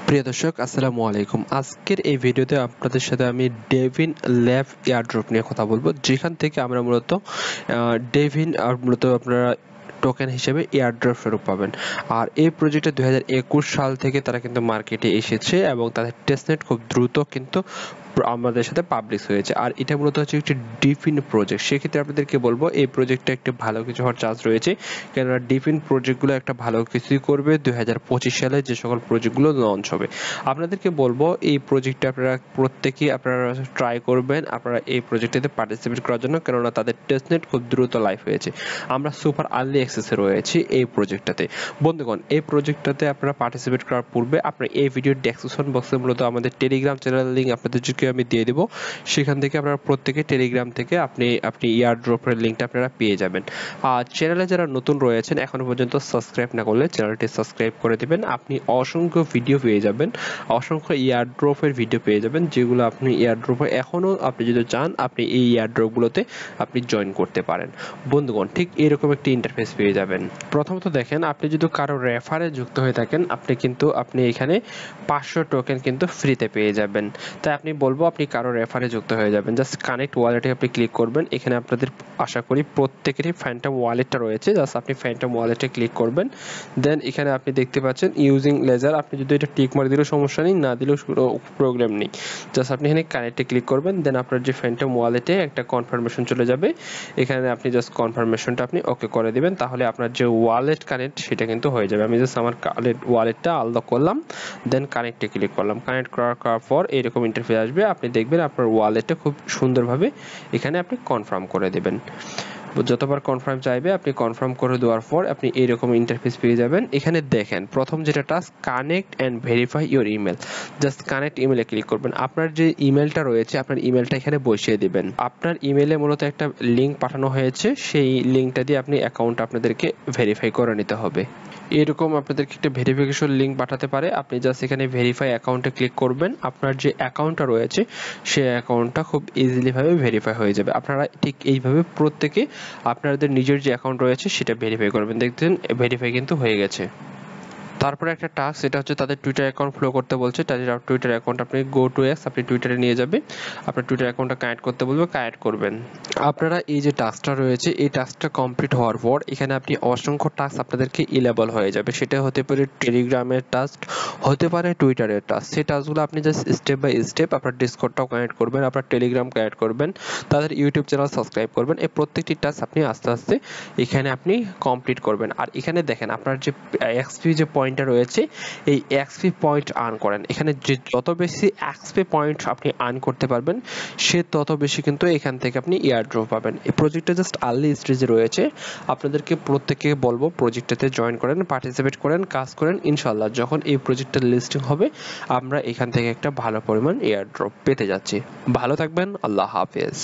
প্রিয় দর্শক আসসালামু আলাইকুম। আজকের এই ভিডিওতে আপনাদের সাথে আমি ডেভিন ল্যাব এয়ারড্রপ নিয়ে কথা বলবো, যেখান থেকে আমরা মূলত ডেভিন মূলত আপনারা টোকেন হিসেবে এয়ারড্রপ স্বরূপ পাবেন। আর এই প্রজেক্টটা 2021 সাল থেকে তারা কিন্তু মার্কেটে এসেছে এবং তাদের টেস্টনেট খুব দ্রুত কিন্তু আমাদের সাথে পাবলিশ হয়েছে। আর এটা মূলত হচ্ছে একটি ডিফিন প্রজেক্ট। সেক্ষেত্রে আপনাদেরকে বলবো এই প্রজেক্টটা একটি ভালো কিছু হওয়ার চান্স রয়েছে, কেননা ডিফিন প্রজেক্টগুলো একটা ভালো কিছুই করবে 2025 সালে যে সকল প্রজেক্টগুলো লঞ্চ হবে। আপনাদেরকে বলবো এই প্রজেক্টটা আপনারা প্রত্যেকেই আপনারা ট্রাই করবেন আপনারা এই প্রজেক্টটাতে পার্টিসিপেট করার জন্য, কেননা তাদের টেস্টনেট খুব দ্রুত লাইভ হয়েছে। আমরা সুপার আর্লি অ্যাক্সেসে রয়েছি এই প্রজেক্টটাতে। বন্ধুগণ, এই প্রজেক্টটাতে আপনারা পার্টিসিপেট করার পূর্বে আপনারা এই ভিডিওর ডেসক্রিপশন বক্সে মূলত আমাদের টেলিগ্রাম চ্যানেলের লিঙ্ক আপনাদেরকে আমি দিয়ে দেবো। সেখান থেকে আপনারা প্রত্যেকে টেলিগ্রাম থেকে আপনি এয়ারড্রপের লিঙ্কটা আপনারা পেয়ে যাবেন। আর চ্যানেলে যারা নতুন রয়েছেন এখনো পর্যন্ত সাবস্ক্রাইব না করলে চ্যানেলটি সাবস্ক্রাইব করে দিবেন। আপনি অসংখ্য ভিডিও পেয়ে যাবেন, অসংখ্য এয়ারড্রপের ভিডিও পেয়ে যাবেন, যেগুলো আপনি এয়ারড্রপে এখনো আপনি যদি চান আপনি এই এয়ারড্রপগুলোতে আপনি জয়েন করতে পারেন। বন্ধুগণ, ঠিক এরকম একটি ইন্টারফেস পেয়ে যাবেন। প্রথমত দেখেন, আপনি যদি কারো রেফারে যুক্ত হয়ে থাকেন আপনি এখানে 500 টোকেন কিন্তু ফ্রিতে পেয়ে যাবেন। তাই আপনি বলবো আপনি কারো রেফারে যুক্ত হয়ে যাবেন। জাস্ট কানেক্ট ওয়ালেটে আপনি ক্লিক করবেন। এখানে আপনাদের আশা করি প্রত্যেকেরই ফ্যান্টম ওয়ালেটটা রয়েছে। জাস্ট আপনি ফ্যান্টম ওয়ালেটে ক্লিক করবেন। দেন এখানে আপনি দেখতে পাচ্ছেন ইউজিং লেজার। আপনি যদি এটা টিক মার দিলেও সমস্যা নেই, না দিলেও প্রবলেম নেই। জাস্ট আপনি এখানে কানেক্টে ক্লিক করবেন। দেন আপনার যে ফ্যান্টম ওয়ালেটে একটা কনফার্মেশন চলে যাবে। এখানে আপনি জাস্ট কনফার্মেশনটা আপনি ওকে করে দিবেন, তাহলে আপনার যে ওয়ালেট কানেক্ট সেটা কিন্তু হয়ে যাবে। আমি জাস্ট আমার ওয়ালেটটা আনলক করলাম, দেন কানেক্টে ক্লিক করলাম। কানেক্ট করার পর এরকম ইন্টারফেস আসবে। আপনি দেখবেন আপনার ওয়ালেটটা খুব সুন্দরভাবে এখানে আপনি কনফার্ম করে দেবেন। যতবার কনফার্ম চাইবে আপনি কনফার্ম করে দেওয়ার পর আপনি এইরকম ইন্টারফেস পেয়ে যাবেন। এখানে দেখেন প্রথম যেটা task, connect and verify your email. Just connect ইমেলে ক্লিক করবেন। আপনার যে ইমেলটা রয়েছে আপনার ইমেলটা এখানে বসিয়ে দিবেন। আপনার ইমেলে মূলত একটা লিঙ্ক পাঠানো হয়েছে, সেই লিঙ্কটা দিয়ে আপনি অ্যাকাউন্ট আপনাদেরকে ভেরিফাই করে নিতে হবে। এরকম আপনাদেরকে একটা ভেরিফিকেশন লিঙ্ক পাঠাতে পারে। আপনি জাস্ট এখানে ভেরিফাই অ্যাকাউন্টে ক্লিক করবেন। আপনার যে অ্যাকাউন্টটা রয়েছে সেই অ্যাকাউন্টটা খুব ইজিলি ভাবে ভেরিফাই হয়ে যাবে। আপনারা ঠিক এইভাবে প্রত্যেকে আপনাদের নিজের যে অ্যাকাউন্ট রয়েছে সেটা ভেরিফাই করবেন। দেখছেন ভেরিফাই কিন্তু হয়ে গেছে। তারপরে একটা টাস্ক, এটা হচ্ছে তাদের টুইটার অ্যাকাউন্ট ফলো করতে বলছে। তাদের টুইটার অ্যাকাউন্ট আপনি গো টু এক্স, আপনি টুইটারে নিয়ে যাবে। আপনার টুইটার অ্যাকাউন্টটা কানেক্ট করতে বলবে, কানেক্ট করবেন। আপনারা এই যে টাস্কটা রয়েছে এই টাস্কটা কমপ্লিট হওয়ার পর এখানে আপনি অসংখ্য টাস্ক আপনাদেরকে ইলেবল হয়ে যাবে। সেটা হতে পারে টেলিগ্রামের টাস্ক, হতে পারে টুইটারের টাস্ক। সেই টাস্কগুলো আপনি জাস্ট স্টেপ বাই স্টেপ আপনার ডিসকর্ডটাও কানেক্ট করবেন, আপনার টেলিগ্রাম কানেক্ট করবেন, তাদের ইউটিউব চ্যানেল সাবস্ক্রাইব করবেন। এই প্রত্যেকটি টাস্ক আপনি আস্তে আস্তে এখানে আপনি কমপ্লিট করবেন। আর এখানে দেখেন আপনার যে এক্সপি যে পয়েন্টটা রয়েছে এই এক্সপি পয়েন্ট আর্ন করেন। এখানে যে যত বেশি এক্সপি পয়েন্ট আপনি আর্ন করতে পারবেন সে তত বেশি কিন্তু এখান থেকে আপনি এয়ারড্রপ পাবেন। এই প্রজেক্টটা জাস্ট আর্লি স্টেজে রয়েছে। আপনাদেরকে প্রত্যেককে বলবো প্রজেক্টটাতে জয়েন করেন, পার্টিসিপেট করেন, কাজ করেন। ইনশাআল্লাহ যখন এই প্রজেক্টের লিস্টিং হবে আমরা এখান থেকে একটা ভালো পরিমাণ এয়ারড্রপ পেতে যাচ্ছি। ভালো থাকবেন, আল্লাহ হাফেজ।